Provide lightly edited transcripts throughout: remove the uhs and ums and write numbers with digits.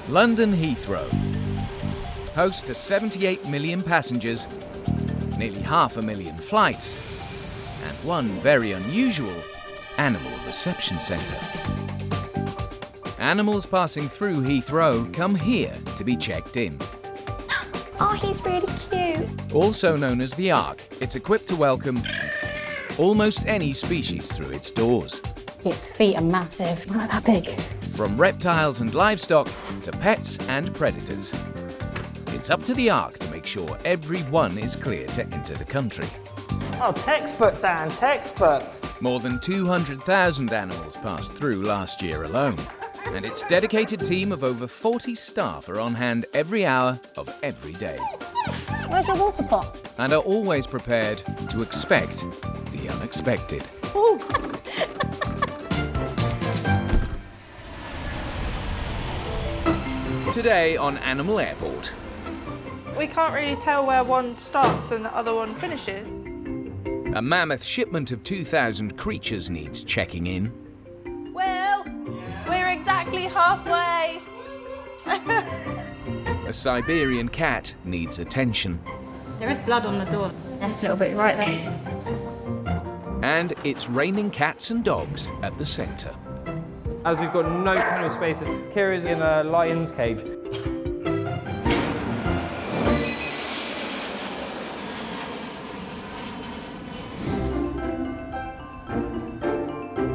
London Heathrow, host to 78 million passengers, nearly 500,000 flights, and one very unusual animal reception centre. Animals passing through Heathrow come here to be checked in. Oh, he's really cute. Also known as the Ark, it's equipped to welcome almost any species through its doors. Its feet are massive, not that big. From reptiles and livestock to pets and predators. It's up to the Ark to make sure everyone is clear to enter the country. Oh, textbook, Dan, textbook. More than 200,000 animals passed through last year alone. And its dedicated team of over 40 staff are on hand every hour of every day. Where's your water pot? And are always prepared to expect the unexpected. Ooh. Today on Animal Airport. We can't really tell where one starts and the other one finishes. A mammoth shipment of 2,000 creatures needs checking in. Well, we're exactly halfway. A Siberian cat needs attention. There is blood on the door. That's a little bit right there. And it's raining cats and dogs at the centre. As we've got no kennel spaces, Kira's in a lion's cage.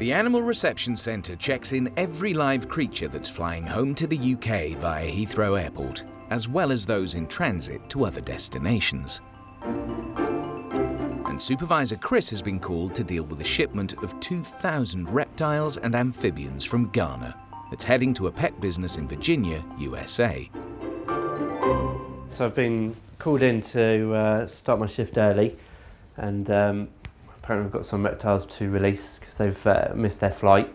The Animal Reception Centre checks in every live creature that's flying home to the UK via Heathrow Airport, as well as those in transit to other destinations. And Supervisor Chris has been called to deal with a shipment of 2,000 reptiles and amphibians from Ghana that's heading to a pet business in Virginia, USA. So I've been called in to start my shift early, and apparently we've got some reptiles to release because they've missed their flight.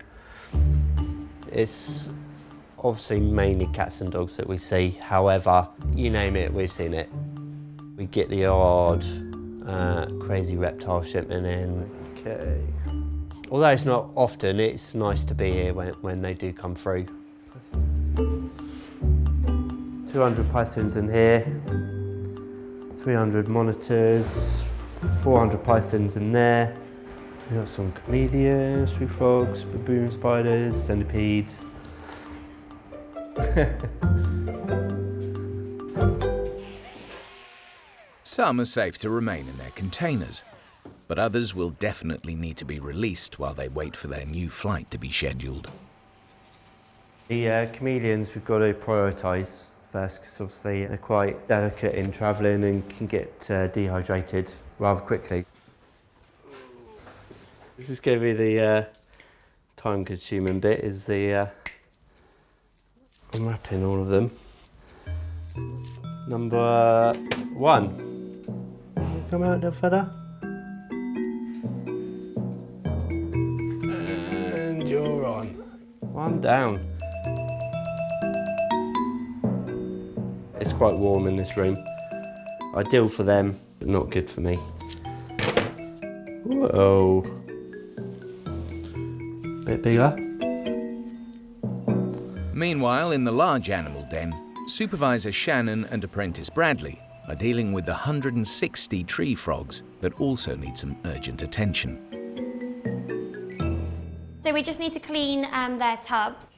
It's obviously mainly cats and dogs that we see. However, you name it, we've seen it. We get the odd crazy reptile shipment in. Okay. Although it's not often, it's nice to be here when they do come through. 200 pythons in here, 300 monitors, 400 pythons in there. We've got some chameleons, tree frogs, baboon spiders, centipedes. Some are safe to remain in their containers, but others will definitely need to be released while they wait for their new flight to be scheduled. The chameleons we've got to prioritise first because obviously they're quite delicate in travelling and can get dehydrated rather quickly. This is going to be the time-consuming bit, is the unwrapping all of them. Number 1. Come out, little fella. And you're on. 1 down. It's quite warm in this room. Ideal for them, but not good for me. Whoa. Bit bigger. Meanwhile, in the large animal den, Supervisor Shannon and apprentice Bradley are dealing with the 160 tree frogs that also need some urgent attention. So we just need to clean their tubs,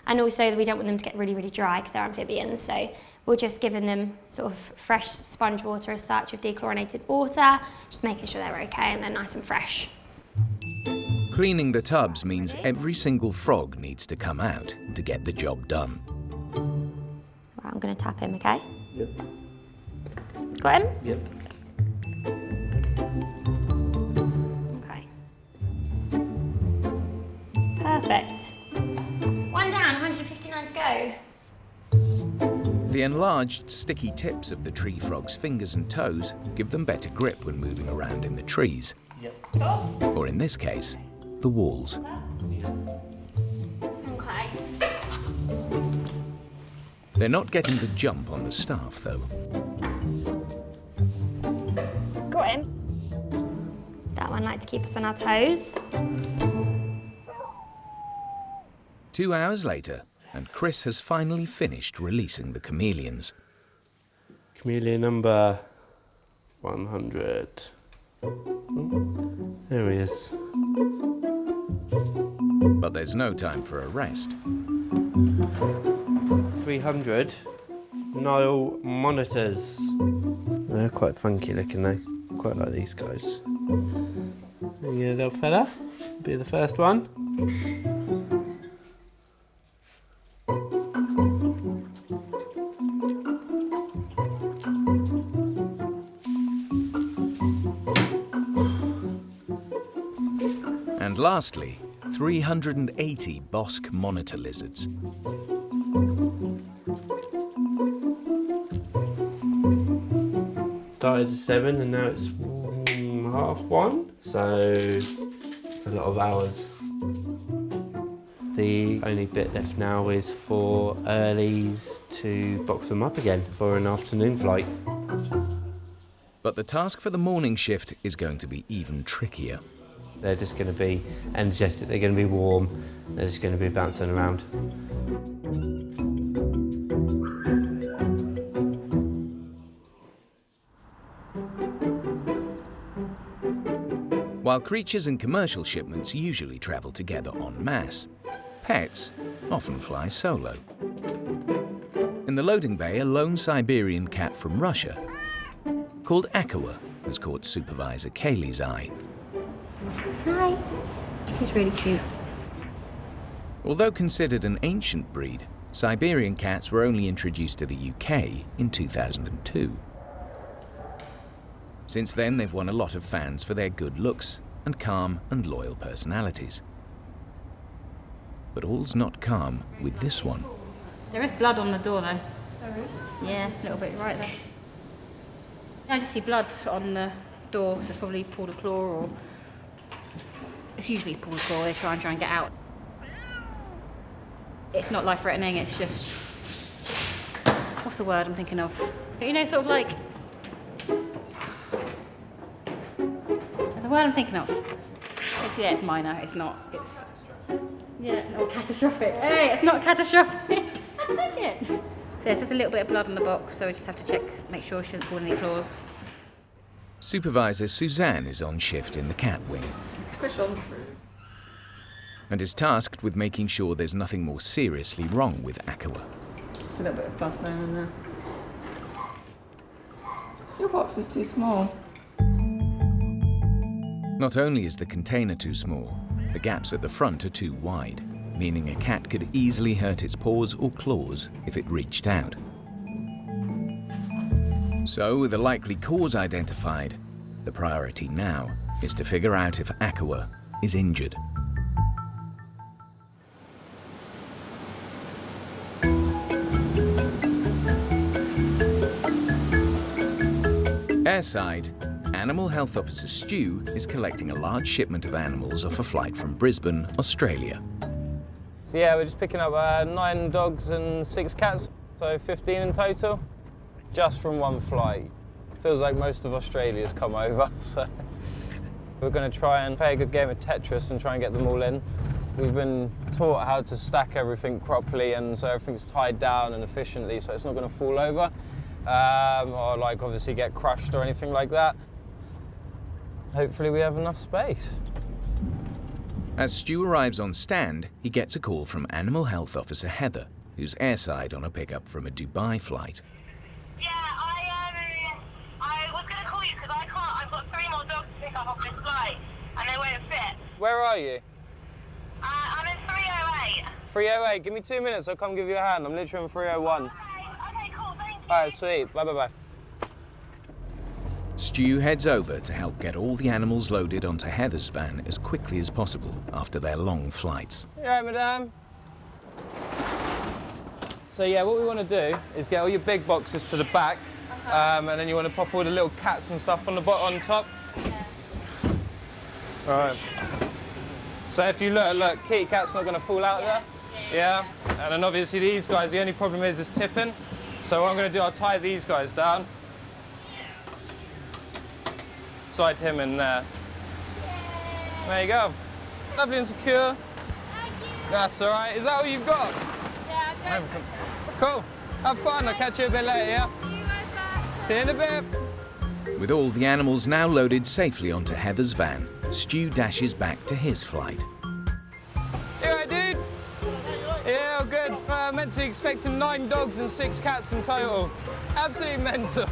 and also we don't want them to get really, really dry because they're amphibians, so we're just giving them sort of fresh sponge water as such with dechlorinated water, just making sure they're okay and they're nice and fresh. Cleaning the tubs means every single frog needs to come out to get the job done. Right, I'm going to tap him, okay? Yep. Got him? Yep. Okay. Perfect. 1 down, 159 to go. The enlarged, sticky tips of the tree frog's fingers and toes give them better grip when moving around in the trees. Yep. Cool. Or in this case, the walls. Okay. They're not getting the jump on the staff, though. Got him. That one likes to keep us on our toes. 2 hours later, and Chris has finally finished releasing the chameleons. Chameleon number 100. There he is. But there's no time for a rest. 300 Nile monitors. They're quite funky looking though. Quite like these guys. There you go, little fella. Be the first one. And lastly, 380 Bosque monitor lizards. Started at 7 and now it's 1:30, so a lot of hours. The only bit left now is for earlies to box them up again for an afternoon flight. But the task for the morning shift is going to be even trickier. They're just going to be energetic, they're going to be warm, they're just going to be bouncing around. While creatures and commercial shipments usually travel together en masse, pets often fly solo. In the loading bay, a lone Siberian cat from Russia, called Aqua, has caught Supervisor Kaylee's eye. Hi. He's really cute. Although considered an ancient breed, Siberian cats were only introduced to the UK in 2002. Since then, they've won a lot of fans for their good looks and calm and loyal personalities. But all's not calm with this one. There is blood on the door, though. There is? Yeah, a little bit right there. I just see blood on the door, so it's probably pulled a claw, or it's usually pulled a claw. They try and get out. It's not life-threatening. It's just, what's the word I'm thinking of? You know, sort of like. There's a word I'm thinking of. Yeah, it's minor. It's not. It's. Yeah, not catastrophic. Hey, it's not catastrophic. I like it. So there's just a little bit of blood on the box, so we just have to check, make sure she doesn't pull any claws. Supervisor Suzanne is on shift in the cat wing and is tasked with making sure there's nothing more seriously wrong with Aqua. Just a little bit of blood there and there. Your box is too small. Not only is the container too small, the gaps at the front are too wide, meaning a cat could easily hurt its paws or claws if it reached out. So, with a likely cause identified, the priority now is to figure out if Aqua is injured. Airside, Animal Health Officer Stu is collecting a large shipment of animals off a flight from Brisbane, Australia. So yeah, we're just picking up 9 dogs and 6 cats, so 15 in total, just from one flight. Feels like most of Australia's come over, so we're going to try and play a good game of Tetris and try and get them all in. We've been taught how to stack everything properly, and so everything's tied down and efficiently, so it's not going to fall over, or like obviously get crushed or anything like that. Hopefully we have enough space. As Stu arrives on stand, he gets a call from Animal Health Officer Heather, who's airside on a pickup from a Dubai flight. Yeah, I was going to call you because I can't. I've got 3 more dogs to pick up off this flight, and they won't fit. Where are you? I'm in 308. 308, give me 2 minutes, I'll come give you a hand. I'm literally on 301. Okay, cool, thank you. All right, sweet, bye. Stu heads over to help get all the animals loaded onto Heather's van as quickly as possible after their long flights. You all right, madame? So yeah, what we want to do is get all your big boxes to the back, and then you want to pop all the little cats and stuff on the on top. Yeah. All right. So if you look, kitty cat's not going to fall out there. Yeah. And then obviously these guys, the only problem is tipping. So what I'm going to do, I'll tie these guys down. Slide him in there. There you go. Lovely and secure. Thank you. That's all right. Is that all you've got? Yeah, Cool. Have fun. I'll catch you a bit later, yeah? See you in a bit. With all the animals now loaded safely onto Heather's van, Stu dashes back to his flight. You alright, dude? Yeah, all good. Meant to be expecting 9 dogs and 6 cats in total. Absolutely mental.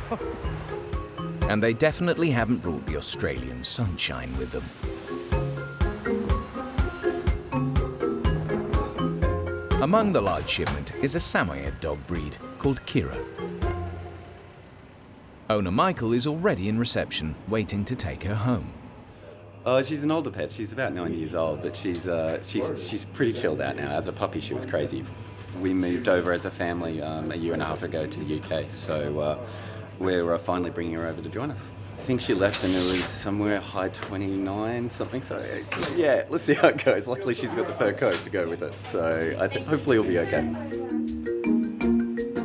And they definitely haven't brought the Australian sunshine with them. Among the large shipment is a Samoyed dog breed called Kira. Owner Michael is already in reception, waiting to take her home. She's an older pet. She's about 9 years old, but she's pretty chilled out now. As a puppy, she was crazy. We moved over as a family a year and a half ago to the UK, so we're finally bringing her over to join us. I think she left in early somewhere high 29 something. So yeah, let's see how it goes. Luckily, she's got the fur coat to go with it, so I think hopefully it'll be okay.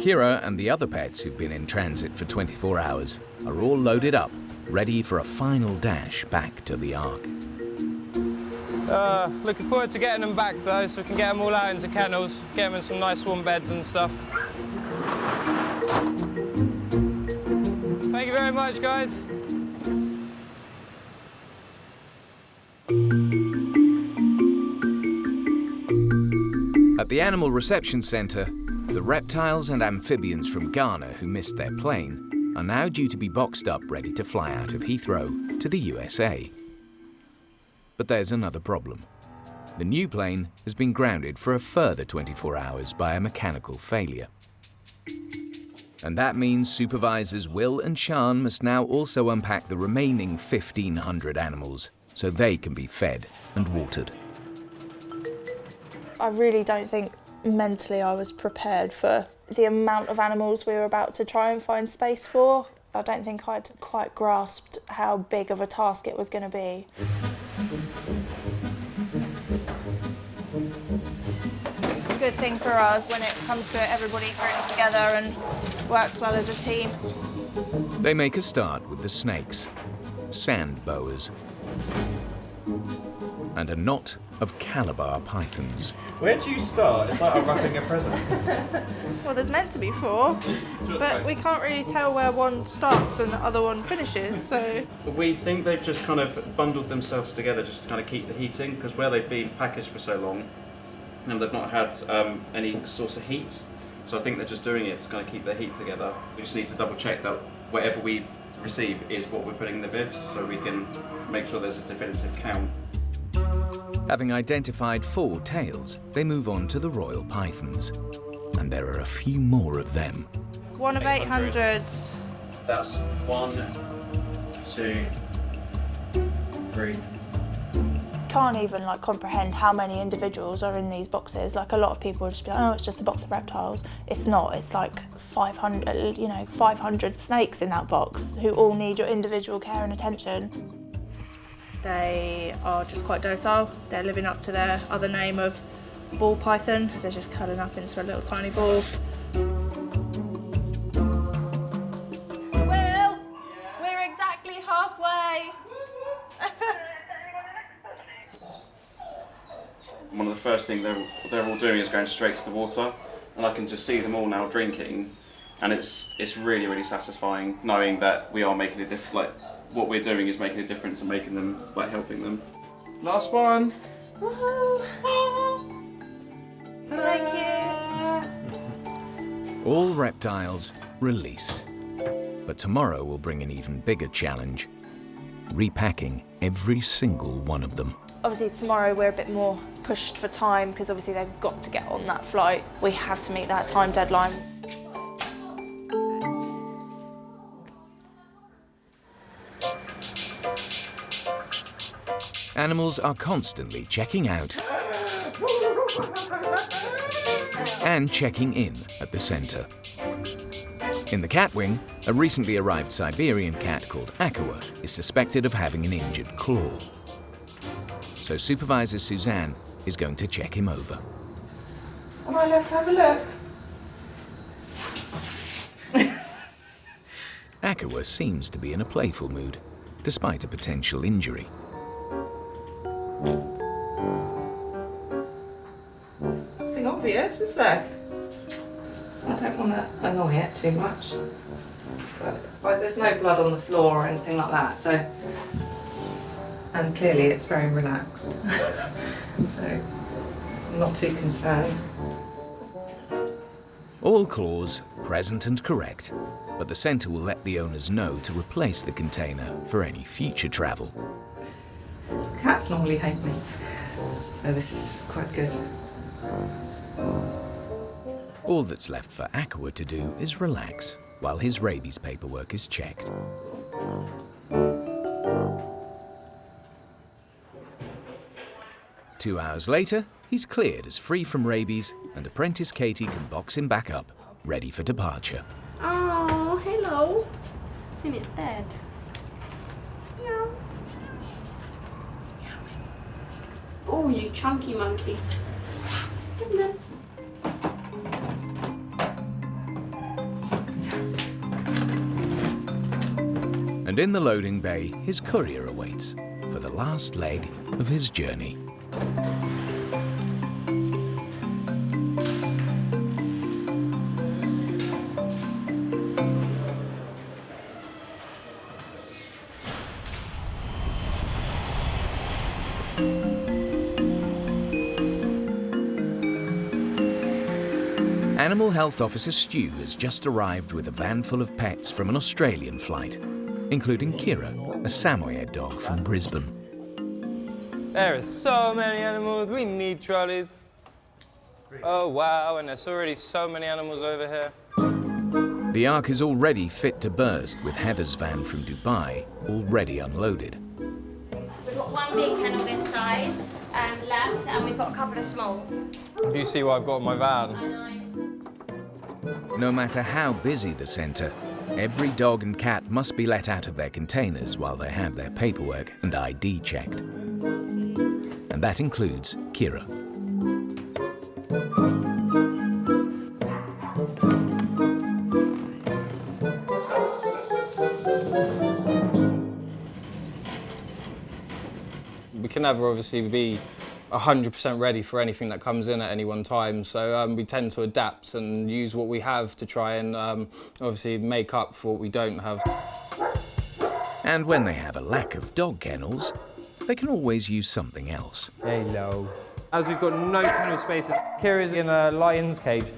Kira and the other pets who've been in transit for 24 hours are all loaded up, ready for a final dash back to the Ark. Looking forward to getting them back though, so we can get them all out into kennels, get them in some nice warm beds and stuff. Thank you very much, guys. At the Animal Reception Centre, the reptiles and amphibians from Ghana who missed their plane are now due to be boxed up ready to fly out of Heathrow to the USA. But there's another problem. The new plane has been grounded for a further 24 hours by a mechanical failure. And that means supervisors Will and Sean must now also unpack the remaining 1,500 animals so they can be fed and watered. I really don't think mentally I was prepared for the amount of animals we were about to try and find space for. I don't think I'd quite grasped how big of a task it was going to be. Good thing for us when it comes to it, everybody groups together and works well as a team. They make a start with the snakes, sand boas, and a knot of Calabar pythons. Where do you start? It's like unwrapping a present. Well, there's meant to be 4, but we can't really tell where one starts and the other one finishes, so... We think they've just kind of bundled themselves together just to kind of keep the heat in, because where they've been packaged for so long, and they've not had any source of heat, so I think they're just doing it to kind of keep their heat together. We just need to double check that whatever we receive is what we're putting in the bivs, so we can make sure there's a definitive count. Having identified 4 tails, they move on to the royal pythons. And there are a few more of them. 1 of 800. That's 1, 2, 3. Can't even comprehend how many individuals are in these boxes. Like, a lot of people will just be like, oh, it's just a box of reptiles. It's not. It's like 500, 500 snakes in that box who all need your individual care and attention. They are just quite docile. They're living up to their other name of ball python. They're just cuddling up into a little tiny ball. Will, we're exactly halfway. One of the first things they're all doing is going straight to the water, and I can just see them all now drinking, and it's really, really satisfying knowing that we are making a difference. What we're doing is making a difference and making them, helping them. Last one. Thank you. All reptiles released. But tomorrow will bring an even bigger challenge. Repacking every single one of them. Obviously tomorrow we're a bit more pushed for time because obviously they've got to get on that flight. We have to meet that time deadline. Animals are constantly checking out and checking in at the centre. In the cat wing, a recently arrived Siberian cat called Akawa is suspected of having an injured claw. So Supervisor Suzanne is going to check him over. Am I allowed to have a look? Akawa seems to be in a playful mood, despite a potential injury. Nothing obvious, is there? I don't want to annoy it too much. But there's no blood on the floor or anything like that, so... And clearly it's very relaxed. So I'm not too concerned. All claws present and correct, but the centre will let the owners know to replace the container for any future travel. Cats normally hate me, so this is quite good. All that's left for Aqua to do is relax while his rabies paperwork is checked. Two hours later, he's cleared as free from rabies, and apprentice Katie can box him back up, ready for departure. Oh, hello. It's in its bed. Meow. It's meowing. Oh, you chunky monkey. Come here. And in the loading bay, his courier awaits for the last leg of his journey. Animal Health Officer Stu has just arrived with a van full of pets from an Australian flight, including Kira, a Samoyed dog from Brisbane. There are so many animals, we need trolleys. Oh wow, and there's already so many animals over here. The Ark is already fit to burst with Heather's van from Dubai already unloaded. We've got one big kennel this side left, and we've got a couple of small. Do you see what I've got in my van? No matter how busy the centre, every dog and cat must be let out of their containers while they have their paperwork and ID checked. And that includes Kira. We can never obviously be 100% ready for anything that comes in at any one time, so we tend to adapt and use what we have to try and obviously make up for what we don't have. And when they have a lack of dog kennels, they can always use something else. Hello. As we've got no kennel spaces, Kira's in a lion's cage.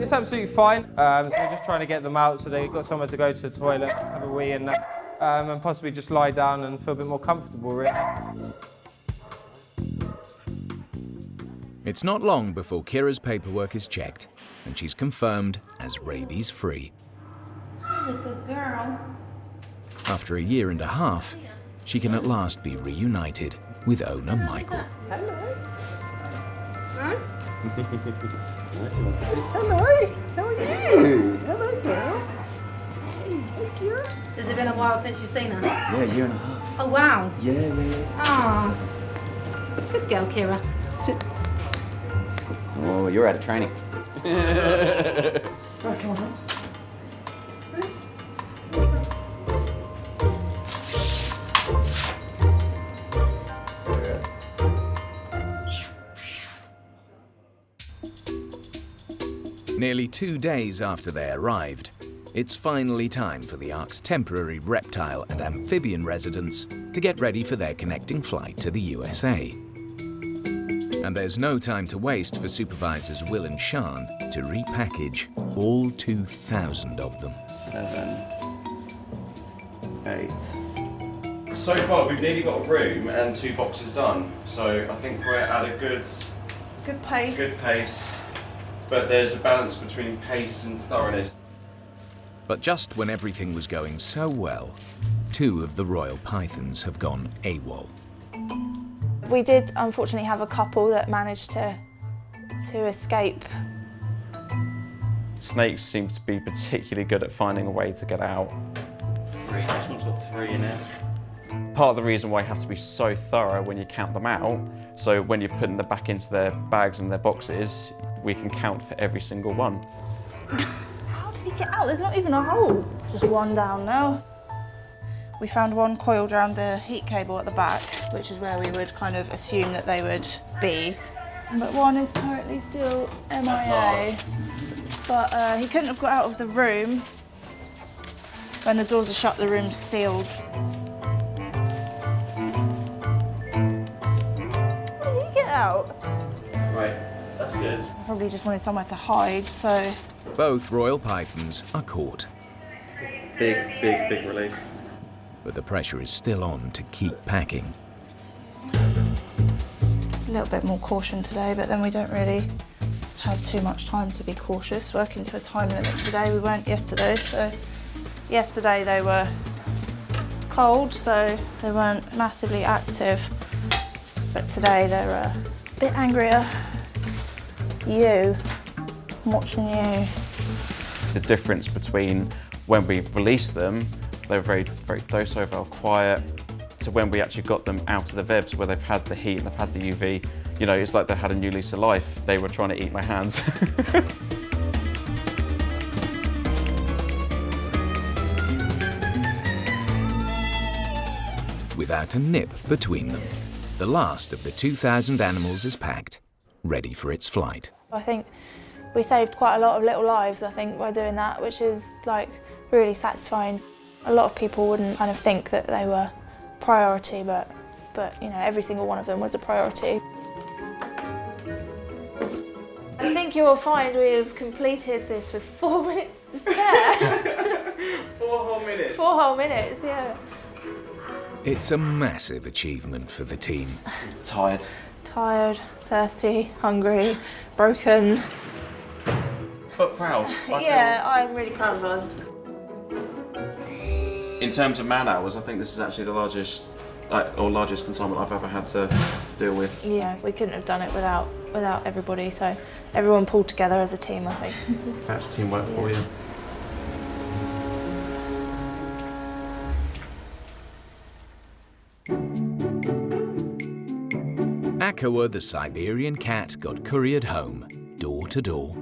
It's absolutely fine, so we're just trying to get them out so they've got somewhere to go to the toilet, have a wee and possibly just lie down and feel a bit more comfortable, really. It's not long before Kira's paperwork is checked and she's confirmed as rabies-free. She's a good girl. After a year and a half, she can at last be reunited with owner Michael. Hello. Huh? Hello, how are you? Hello, girl. Hey, Kira. Has it been a while since you've seen her? Yeah, a year and a half. Oh, wow. Yeah. Oh. Good girl, Kira. Sit. Oh, you're out of training. Right, come on. Nearly 2 days after they arrived, it's finally time for the Ark's temporary reptile and amphibian residents to get ready for their connecting flight to the USA. And there's no time to waste for supervisors Will and Sean to repackage all 2,000 of them. 7, 8. So far, we've nearly got a room and 2 boxes done. So I think we're at a good pace. But there's a balance between pace and thoroughness. But just when everything was going so well, 2 of the royal pythons have gone AWOL. We did unfortunately have a couple that managed to escape. Snakes seem to be particularly good at finding a way to get out. 3, this one's got 3 in it. Part of the reason why you have to be so thorough when you count them out, so when you're putting them back into their bags and their boxes, we can count for every single one. How did he get out? There's not even a hole. Just one down now. We found one coiled around the heat cable at the back, which is where we would kind of assume that they would be. But one is currently still MIA. But he couldn't have got out of the room. When the doors are shut, the room's sealed. How did he get out? Right, that's good. Probably just wanted somewhere to hide, so... Both royal pythons are caught, Big relief. but the pressure is still on to keep packing. A little bit more caution today, but then we don't really have too much time to be cautious. Working to a time limit today, we weren't yesterday, so... Yesterday they were cold, so they weren't massively active. But today they're a bit angrier. I'm watching you. The difference between when we released them, they were very docile, very quiet, to when we actually got them out of the vibs where they've had the heat and they've had the UV. You know, it's like they had a new lease of life. They were trying to eat my hands. Without a nip between them, the last of the 2,000 animals is packed, ready for its flight. I think we saved quite a lot of little lives, I think, by doing that, which is like really satisfying. A lot of people wouldn't kind of think that they were priority, but you know, every single one of them was a priority. I think you'll find we've completed this with 4 minutes to spare. 4 whole minutes? 4 whole minutes, yeah. It's a massive achievement for the team. Tired. Tired, thirsty, hungry, broken. But proud. Yeah, I'm really proud of us. In terms of man hours, I think this is actually the largest consignment I've ever had to deal with. Yeah, we couldn't have done it without everybody, so everyone pulled together as a team, I think. That's teamwork for you. Akawa the Siberian cat got couriered home, door to door.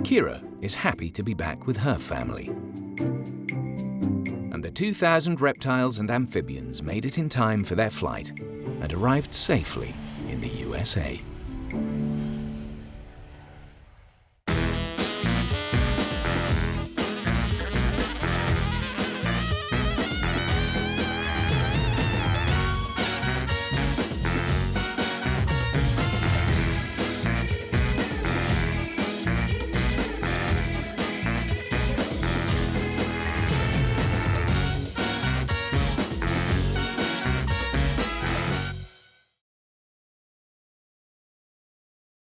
Kira is happy to be back with her family. And the 2,000 reptiles and amphibians made it in time for their flight and arrived safely in the USA.